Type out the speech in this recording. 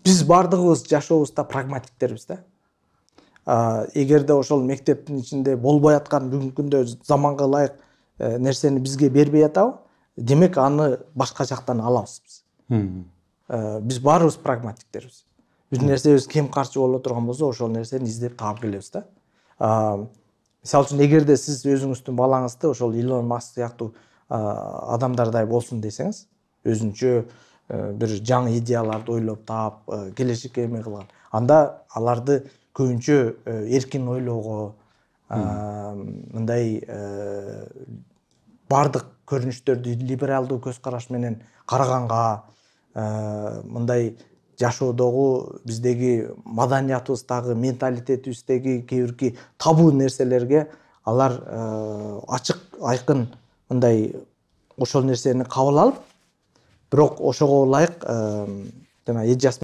Биз бардыгыбыз жашообузда прагматиктербиз да. Эгерде ошол мектептин ичинде болбой аткан бүгүнкү күндө заманга ылайык нерсени бизге бербей атабы, демек аны башка жактан алабыз биз. Биз баарыбыз прагматиктербиз. Биздин нерсебиз кем карчы боло турган болсо, ошол нерсени издеп таап келебиз да. Мисалы үчүн эгерде сиз өзүңүздүн балаңызды ошол Илон Маск сыяктуу адамдардай болсун десеңиз, өзүнчө бир жаңы идеяларды ойлоп таап, келечекке эме кылган, анда аларды көбүнчө эркин ойлоого, мындай бардык көрүнүштөрдү либералдуу көз караш менен караганга, мындай жашоодогу биздеги маданиятыбыздагы, менталитетибиздеги кээ бирки табуу нерселерге алар ачык айкын мындай ошол нерсени кабыл алып, бирок ошого ылайык жана эже